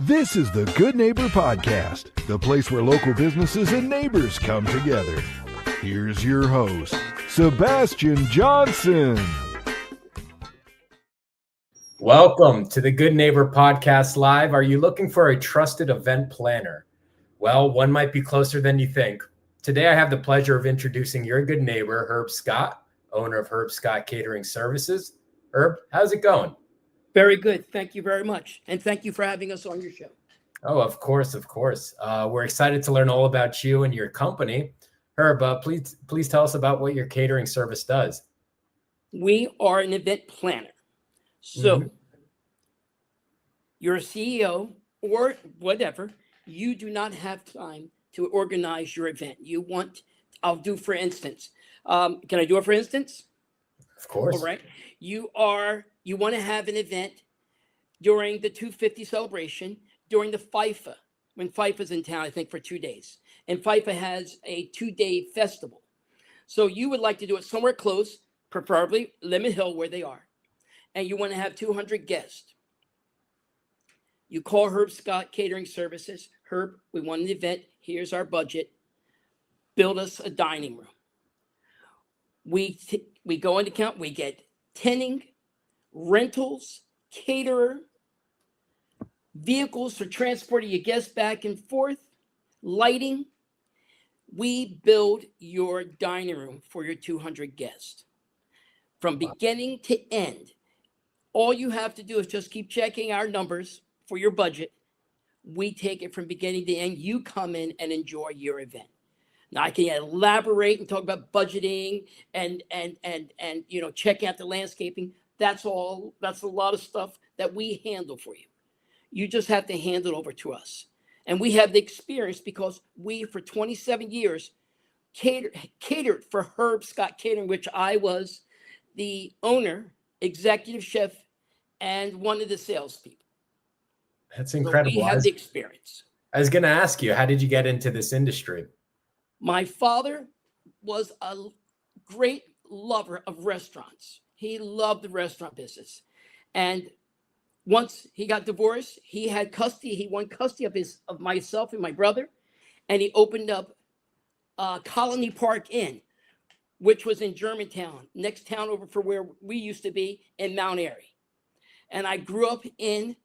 This is the Good Neighbor Podcast, the place where local businesses and neighbors come together. Here's your host, Sebastian Johnson. Welcome to the Good Neighbor Podcast Live. Are you looking for a trusted event planner? Well, one might be closer than you think. Today, I have the pleasure of introducing your good neighbor, Herb Scott, owner of Herb Scott Catering Services. Herb, how's it going? Very good. Thank you very much. And thank you for having us on your show. Oh, of course. We're excited to learn all about you and your company. Herb, please tell us about what your catering service does. We are an event planner. So you're a CEO or whatever, you do not have time to organize your event. I'll do for instance. Can I do it for instance? Of course. All right. You want to have an event during the 250 celebration, during the FIFA, when FIFA's in town, I think for 2 days. And FIFA has a 2-day festival. So you would like to do it somewhere close, preferably Lemon Hill where they are. And you want to have 200 guests. You call Herb Scott Catering Services. Herb, we want an event. Here's our budget. Build us a dining room. We go into account. We get tenting, rentals, caterer, vehicles for transporting your guests back and forth, lighting. We build your dining room for your 200 guests. From beginning to end, all you have to do is just keep checking our numbers for your budget. We take it from beginning to end. You come in and enjoy your event. Now I can elaborate and talk about budgeting and check out the landscaping. That's a lot of stuff that we handle for you. You just have to hand it over to us. And we have the experience because we, for 27 years, catered for Herb Scott Catering, which I was the owner, executive chef, and one of the salespeople. That's incredible. So we have the experience. I was going to ask you, how did you get into this industry? My father was a great lover of restaurants. He loved the restaurant business. And once he got divorced, he had custody. He won custody of myself and my brother. And he opened up Colony Park Inn, which was in Germantown, next town over for where we used to be in Mount Airy. And I grew up in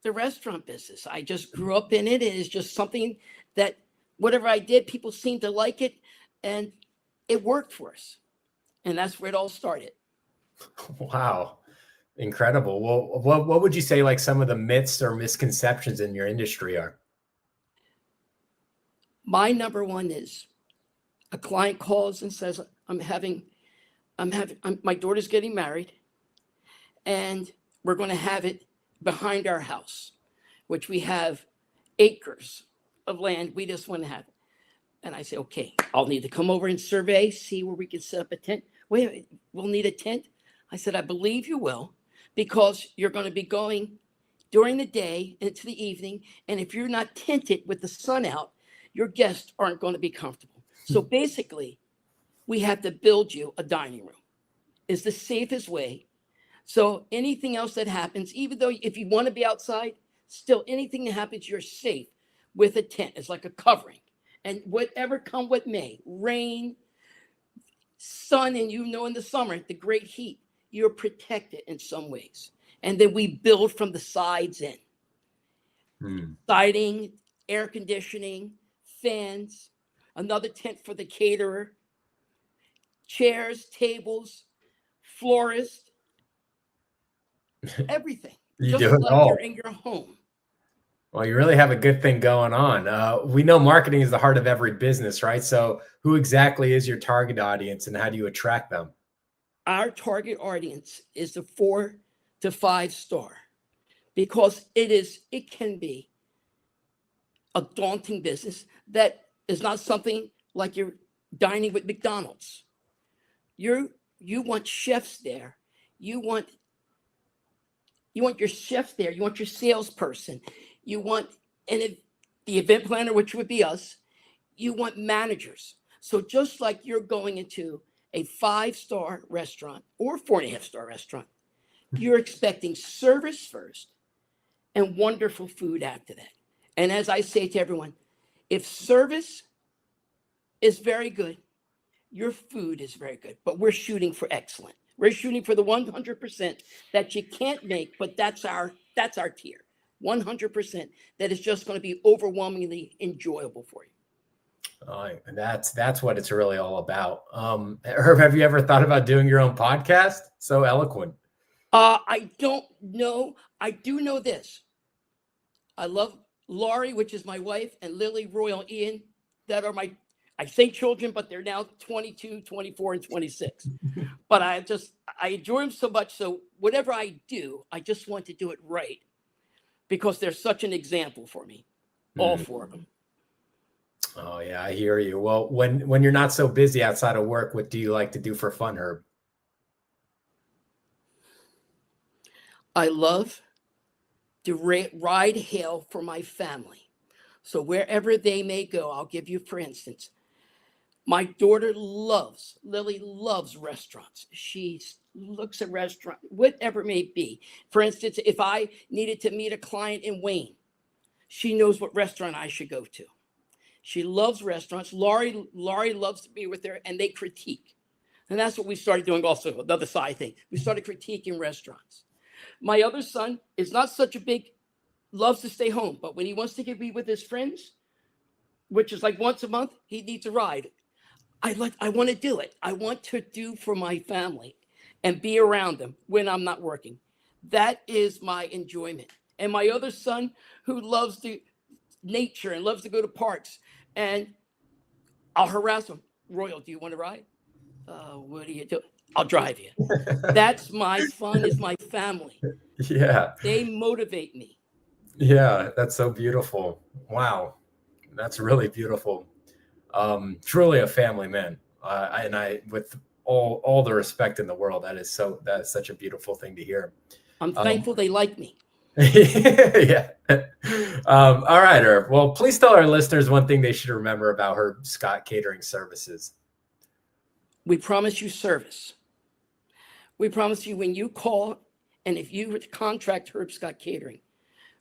the restaurant business. I just grew up in it. It is just something that whatever I did, people seemed to like it, and it worked for us. And that's where it all started. Wow. Incredible. Well, what would you say like some of the myths or misconceptions in your industry are? My number one is a client calls and says, my daughter's getting married, and we're going to have it behind our house, which we have acres of land. We just want to have it. And I say, okay, I'll need to come over and survey, see where we can set up a tent. Wait, we'll need a tent. I said, I believe you will, because you're going to be going during the day into the evening. And if you're not tented with the sun out, your guests aren't going to be comfortable. So basically, we have to build you a dining room. It's the safest way. So anything else that happens, even though if you want to be outside, still anything that happens, you're safe with a tent. It's like a covering. And whatever come what may, rain, sun, and in the summer, the great heat, you're protected in some ways. And then we build from the sides in. Siding, air conditioning, fans, another tent for the caterer, chairs, tables, florist, everything. You just do it like all. You're in your home. Well, you really have a good thing going on. We know marketing is the heart of every business, right? So who exactly is your target audience and how do you attract them? Our target audience is the 4 to 5 star, because it can be a daunting business that is not something like you're dining with McDonald's. You want chefs there. You want your chef there. You want your salesperson. You want the event planner, which would be us. You want managers. So just like you're going into a 5-star restaurant or 4.5-star restaurant, you're expecting service first and wonderful food after that. And as I say to everyone, if service is very good, your food is very good, but we're shooting for excellent. We're shooting for the 100% that you can't make, but that's our tier. 100% that is just going to be overwhelmingly enjoyable for you. And that's what it's really all about. Herb, have you ever thought about doing your own podcast? So eloquent. I don't know. I do know this. I love Laurie, which is my wife, and Lily, Royal, Ian, that are I say children, but they're now 22, 24, and 26. But I enjoy them so much. So whatever I do, I just want to do it right because they're such an example for me, all four of them. Oh, yeah, I hear you. Well, when you're not so busy outside of work, what do you like to do for fun, Herb? I love to ride hail for my family. So wherever they may go, I'll give you, for instance, my daughter Lily loves restaurants. She looks at restaurants, whatever it may be. For instance, if I needed to meet a client in Wayne, she knows what restaurant I should go to. She loves restaurants. Laurie loves to be with her, and they critique. And that's what we started doing also, the other side thing. We started critiquing restaurants. My other son is not such a loves to stay home, but when he wants to be with his friends, which is like once a month, he needs a ride. I want to do it. I want to do for my family and be around them when I'm not working. That is my enjoyment. And my other son, who loves nature and loves to go to parks, and I'll harass him. Royal, do you want to ride? What do you do? I'll drive you. That's my fun, is my family. Yeah. They motivate me. Yeah, that's so beautiful. Wow. That's really beautiful. Truly a family man. I with all the respect in the world, that is such a beautiful thing to hear. I'm thankful they like me. Yeah. All right, Herb. Well, please tell our listeners one thing they should remember about Herb Scott Catering Services. We promise you service. We promise you when you call, and if you contract Herb Scott Catering,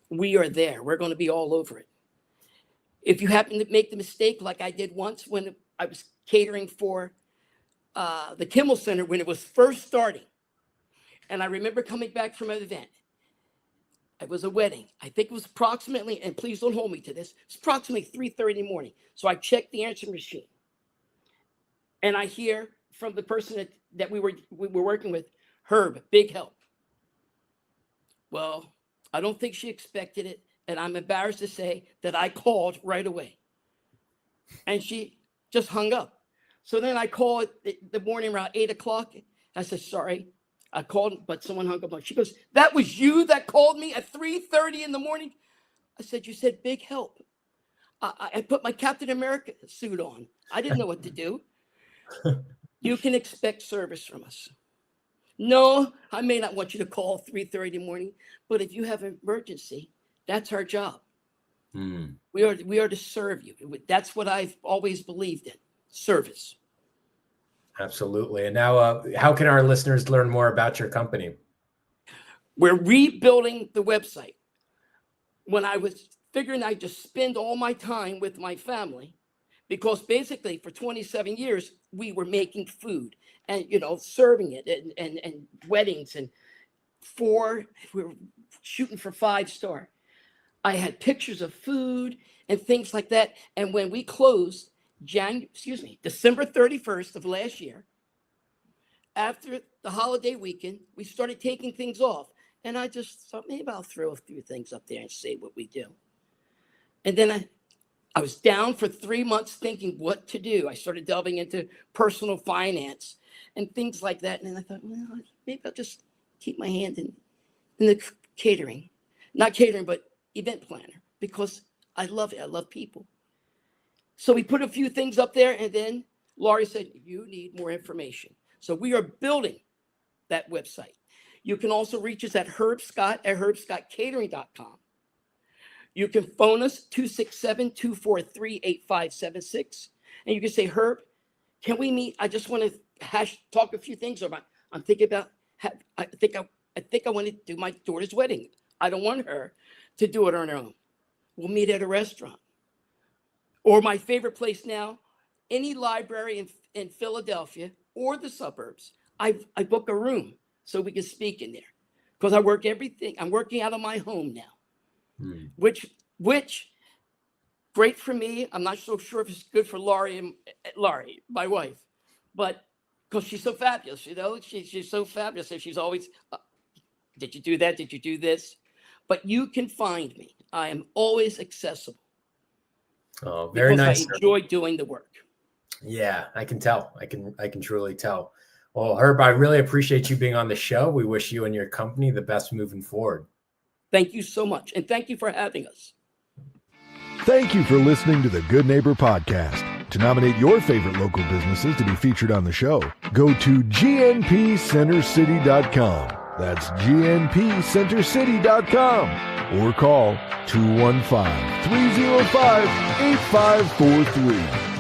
we are there. We're going to be all over it. If you happen to make the mistake like I did once when I was catering for the Kimmel Center when it was first starting, and I remember coming back from an event. It was a wedding. I think it was approximately, and please don't hold me to this, it's approximately 3:30 in the morning. So I checked the answering machine, and I hear from the person that we were working with, Herb, big help. Well, I don't think she expected it, and I'm embarrassed to say that I called right away, and she just hung up. So then I called the morning around 8:00. I said, sorry. I called, but someone hung up. She goes, that was you that called me at 3:30 in the morning? I said, you said big help. I put my Captain America suit on. I didn't know what to do. You can expect service from us. No, I may not want you to call 3:30 in the morning, but if you have an emergency, that's our job. We are to serve you. That's what I've always believed in, service. Absolutely. And now, how can our listeners learn more about your company? We're rebuilding the website. When I was figuring I'd just spend all my time with my family, because basically for 27 years, we were making food and, serving it and weddings, and we were shooting for 5-star. I had pictures of food and things like that. And when we closed December 31st of last year, after the holiday weekend, we started taking things off. And I just thought, maybe I'll throw a few things up there and say what we do. And then I was down for 3 months thinking what to do. I started delving into personal finance and things like that. And then I thought, well, maybe I'll just keep my hand in the catering. Not catering, but event planner, because I love it. I love people. So we put a few things up there, and then Laurie said, you need more information. So we are building that website. You can also reach us at herbscott@herbscottcatering.com. You can phone us 267-243-8576. And you can say, Herb, can we meet? I just want to talk a few things about. I'm thinking about, I think I want to do my daughter's wedding. I don't want her to do it on her own. We'll meet at a restaurant. Or my favorite place now, any library in Philadelphia or the suburbs, I book a room so we can speak in there. Because I'm working out of my home now, which great for me. I'm not so sure if it's good for Laurie, my wife, but because she's so fabulous, she's so fabulous. And she's always, did you do that? Did you do this? But you can find me. I am always accessible. Oh, very nice. I enjoy doing the work. Yeah, I can tell. I can truly tell. Well, Herb, I really appreciate you being on the show. We wish you and your company the best moving forward. Thank you so much. And thank you for having us. Thank you for listening to the Good Neighbor Podcast. To nominate your favorite local businesses to be featured on the show, go to gnpcentercity.com. That's gnpcentercity.com. Or call 215-305-8543.